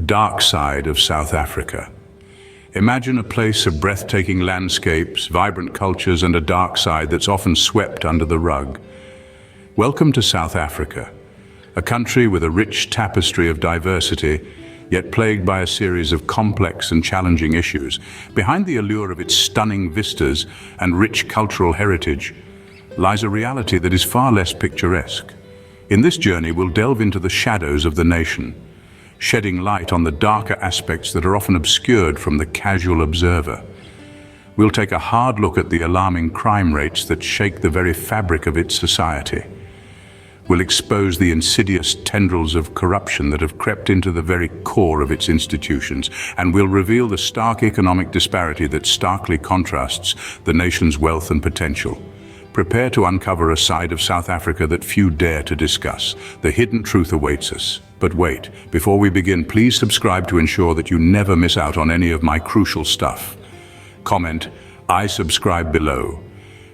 dark side of South Africa. Imagine a place of breathtaking landscapes, vibrant cultures, and a dark side that's often swept under the rug. Welcome to South Africa, a country with a rich tapestry of diversity, yet plagued by a series of complex and challenging issues. Behind the allure of its stunning vistas and rich cultural heritage lies a reality that is far less picturesque. In this journey, we'll delve into the shadows of the nation, shedding light on the darker aspects that are often obscured from the casual observer. We'll take a hard look at the alarming crime rates that shake the very fabric of its society. We'll expose the insidious tendrils of corruption that have crept into the very core of its institutions, and we'll reveal the stark economic disparity that starkly contrasts the nation's wealth and potential. Prepare to uncover a side of South Africa that few dare to discuss. The hidden truth awaits us. But wait, before we begin, please subscribe to ensure that you never miss out on any of my crucial stuff. Comment, "I subscribe" below,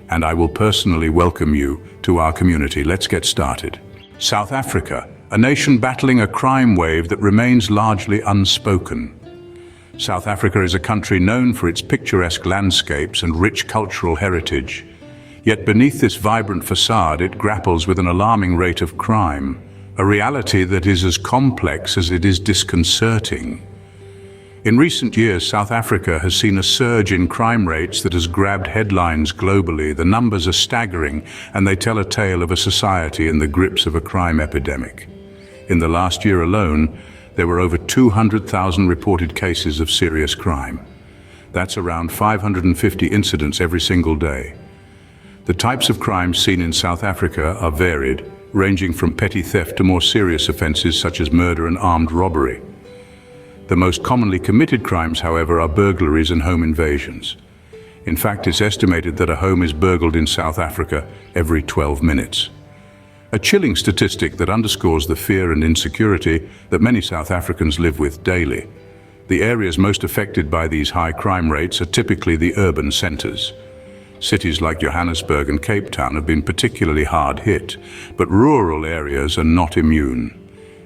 and I will personally welcome you to our community. Let's get started. South Africa, a nation battling a crime wave that remains largely unspoken. South Africa is a country known for its picturesque landscapes and rich cultural heritage. Yet beneath this vibrant facade, it grapples with an alarming rate of crime, a reality that is as complex as it is disconcerting. In recent years, South Africa has seen a surge in crime rates that has grabbed headlines globally. The numbers are staggering, and they tell a tale of a society in the grips of a crime epidemic. In the last year alone, there were over 200,000 reported cases of serious crime. That's around 550 incidents every single day. The types of crimes seen in South Africa are varied, ranging from petty theft to more serious offenses such as murder and armed robbery. The most commonly committed crimes, however, are burglaries and home invasions. In fact, it's estimated that a home is burgled in South Africa every 12 minutes. A chilling statistic that underscores the fear and insecurity that many South Africans live with daily. The areas most affected by these high crime rates are typically the urban centers. Cities like Johannesburg and Cape Town have been particularly hard hit, but rural areas are not immune.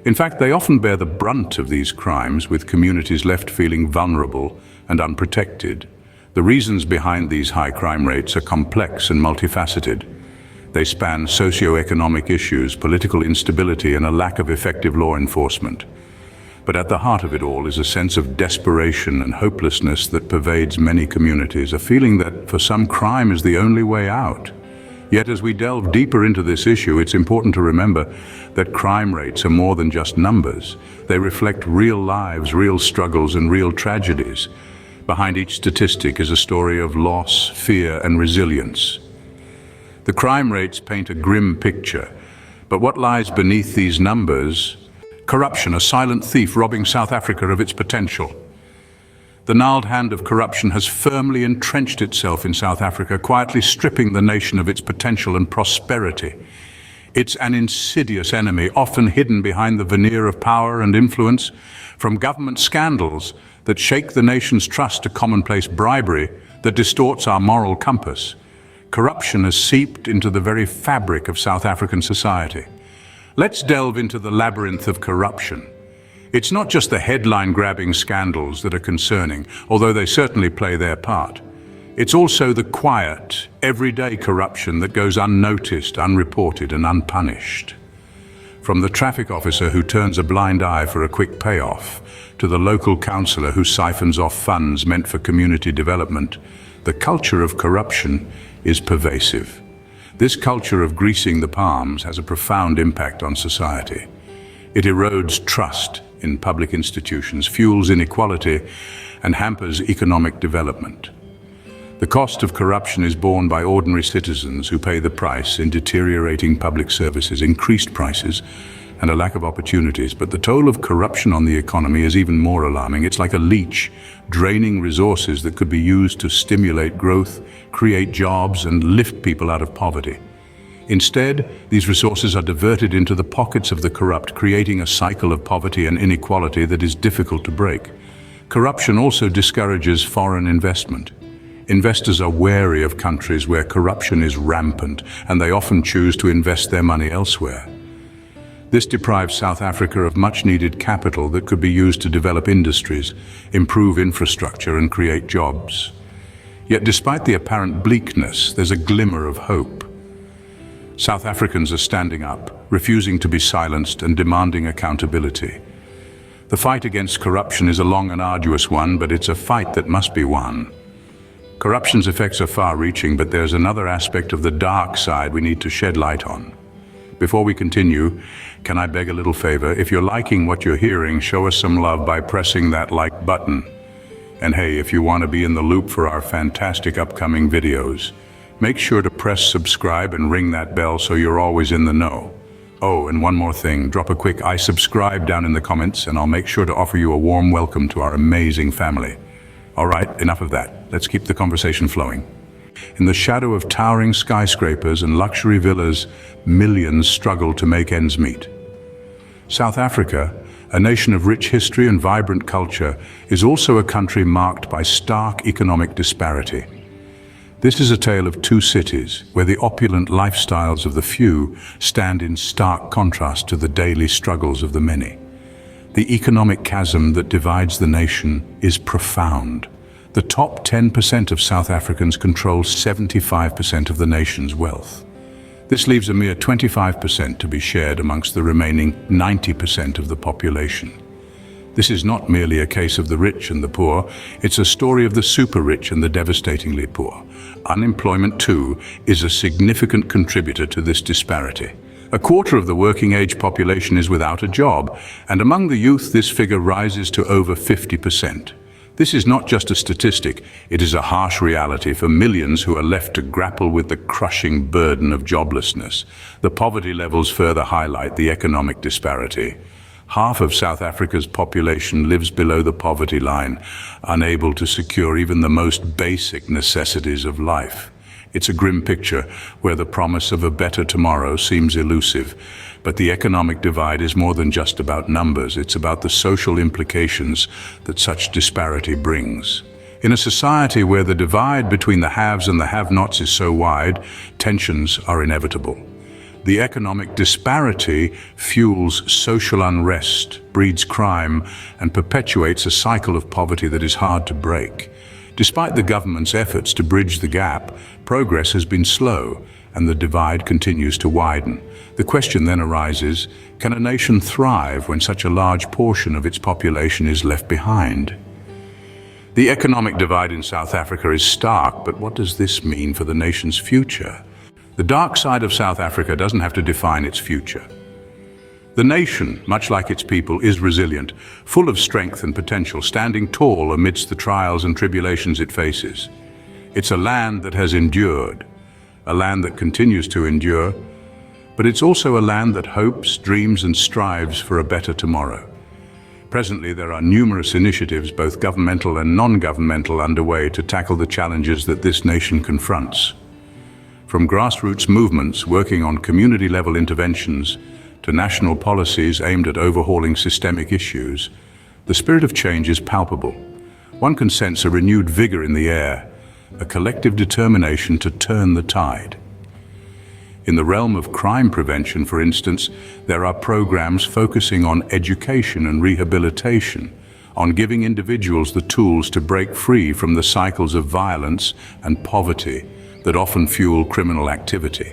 In fact, they often bear the brunt of these crimes, with communities left feeling vulnerable and unprotected. The reasons behind these high crime rates are complex and multifaceted. They span socio-economic issues, political instability, and a lack of effective law enforcement. But at the heart of it all is a sense of desperation and hopelessness that pervades many communities, a feeling that for some crime is the only way out. Yet as we delve deeper into this issue, it's important to remember that crime rates are more than just numbers. They reflect real lives, real struggles, and real tragedies. Behind each statistic is a story of loss, fear, and resilience. The crime rates paint a grim picture, but what lies beneath these numbers? Corruption, a silent thief robbing South Africa of its potential. The gnarled hand of corruption has firmly entrenched itself in South Africa, quietly stripping the nation of its potential and prosperity. It's an insidious enemy, often hidden behind the veneer of power and influence, from government scandals that shake the nation's trust to commonplace bribery that distorts our moral compass. Corruption has seeped into the very fabric of South African society. Let's delve into the labyrinth of corruption. It's not just the headline-grabbing scandals that are concerning, although they certainly play their part. It's also the quiet, everyday corruption that goes unnoticed, unreported, and unpunished. From the traffic officer who turns a blind eye for a quick payoff, to the local councillor who siphons off funds meant for community development, the culture of corruption is pervasive. This culture of greasing the palms has a profound impact on society. It erodes trust in public institutions, fuels inequality, and hampers economic development. The cost of corruption is borne by ordinary citizens who pay the price in deteriorating public services, increased prices, and a lack of opportunities. But the toll of corruption on the economy is even more alarming. It's like a leech, draining resources that could be used to stimulate growth, create jobs, and lift people out of poverty. Instead, these resources are diverted into the pockets of the corrupt, creating a cycle of poverty and inequality that is difficult to break. Corruption also discourages foreign investment. Investors are wary of countries where corruption is rampant, and they often choose to invest their money elsewhere. This deprives South Africa of much-needed capital that could be used to develop industries, improve infrastructure, and create jobs. Yet despite the apparent bleakness, there's a glimmer of hope. South Africans are standing up, refusing to be silenced and demanding accountability. The fight against corruption is a long and arduous one, but it's a fight that must be won. Corruption's effects are far-reaching, but there's another aspect of the dark side we need to shed light on. Before we continue, can I beg a little favor? If you're liking what you're hearing, show us some love by pressing that like button. And hey, if you want to be in the loop for our fantastic upcoming videos, make sure to press subscribe and ring that bell so you're always in the know. Oh, and one more thing, drop a quick I subscribe down in the comments and I'll make sure to offer you a warm welcome to our amazing family. All right, enough of that. Let's keep the conversation flowing. In the shadow of towering skyscrapers and luxury villas, millions struggle to make ends meet. South Africa, a nation of rich history and vibrant culture, is also a country marked by stark economic disparity. This is a tale of two cities where the opulent lifestyles of the few stand in stark contrast to the daily struggles of the many. The economic chasm that divides the nation is profound. The top 10% of South Africans control 75% of the nation's wealth. This leaves a mere 25% to be shared amongst the remaining 90% of the population. This is not merely a case of the rich and the poor, it's a story of the super-rich and the devastatingly poor. Unemployment, too, is a significant contributor to this disparity. A quarter of the working-age population is without a job, and among the youth this figure rises to over 50%. This is not just a statistic, it is a harsh reality for millions who are left to grapple with the crushing burden of joblessness. The poverty levels further highlight the economic disparity. Half of South Africa's population lives below the poverty line, unable to secure even the most basic necessities of life. It's a grim picture where the promise of a better tomorrow seems elusive. But the economic divide is more than just about numbers. It's about the social implications that such disparity brings. In a society where the divide between the haves and the have-nots is so wide, tensions are inevitable. The economic disparity fuels social unrest, breeds crime, and perpetuates a cycle of poverty that is hard to break. Despite the government's efforts to bridge the gap, progress has been slow, and the divide continues to widen. The question then arises, can a nation thrive when such a large portion of its population is left behind? The economic divide in South Africa is stark, but what does this mean for the nation's future? The dark side of South Africa doesn't have to define its future. The nation, much like its people, is resilient, full of strength and potential, standing tall amidst the trials and tribulations it faces. It's a land that has endured, a land that continues to endure, but it's also a land that hopes, dreams, and strives for a better tomorrow. Presently, there are numerous initiatives, both governmental and non-governmental, underway to tackle the challenges that this nation confronts. From grassroots movements working on community-level interventions to national policies aimed at overhauling systemic issues, the spirit of change is palpable. One can sense a renewed vigor in the air, a collective determination to turn the tide. In the realm of crime prevention, for instance, there are programs focusing on education and rehabilitation, on giving individuals the tools to break free from the cycles of violence and poverty that often fuel criminal activity.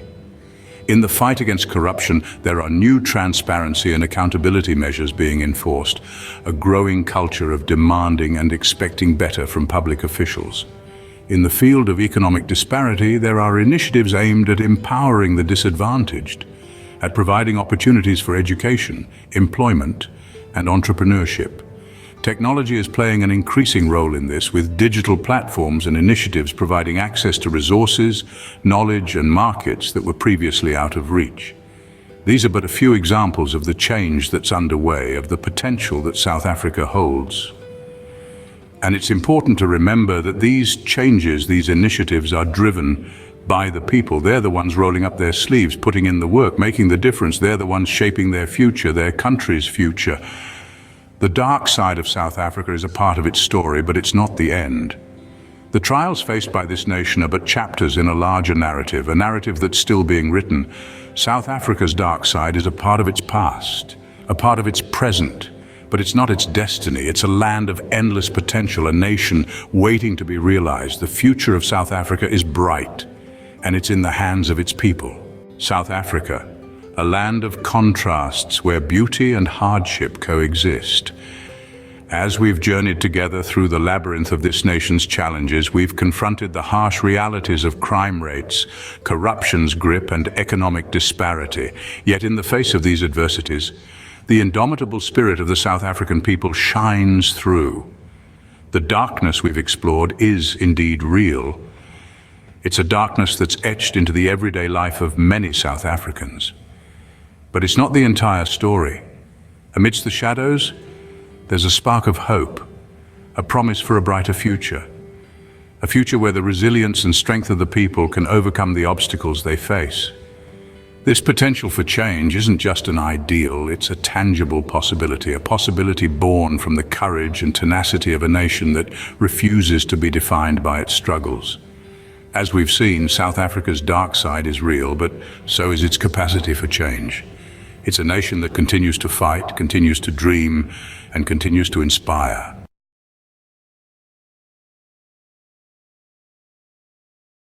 In the fight against corruption, there are new transparency and accountability measures being enforced, a growing culture of demanding and expecting better from public officials. In the field of economic disparity, there are initiatives aimed at empowering the disadvantaged, at providing opportunities for education, employment, and entrepreneurship. Technology is playing an increasing role in this, with digital platforms and initiatives providing access to resources, knowledge, and markets that were previously out of reach. These are but a few examples of the change that's underway, of the potential that South Africa holds. And it's important to remember that these changes, these initiatives, are driven by the people. They're the ones rolling up their sleeves, putting in the work, making the difference. They're the ones shaping their future, their country's future. The dark side of South Africa is a part of its story, but it's not the end. The trials faced by this nation are but chapters in a larger narrative, a narrative that's still being written. South Africa's dark side is a part of its past, a part of its present, but it's not its destiny. It's a land of endless potential, a nation waiting to be realized. The future of South Africa is bright, and it's in the hands of its people. South Africa, a land of contrasts where beauty and hardship coexist. As we've journeyed together through the labyrinth of this nation's challenges, we've confronted the harsh realities of crime rates, corruption's grip, and economic disparity. Yet in the face of these adversities, the indomitable spirit of the South African people shines through. The darkness we've explored is indeed real. It's a darkness that's etched into the everyday life of many South Africans. But it's not the entire story. Amidst the shadows, there's a spark of hope, a promise for a brighter future. A future where the resilience and strength of the people can overcome the obstacles they face. This potential for change isn't just an ideal, it's a tangible possibility, a possibility born from the courage and tenacity of a nation that refuses to be defined by its struggles. As we've seen, South Africa's dark side is real, but so is its capacity for change. It's a nation that continues to fight, continues to dream, and continues to inspire.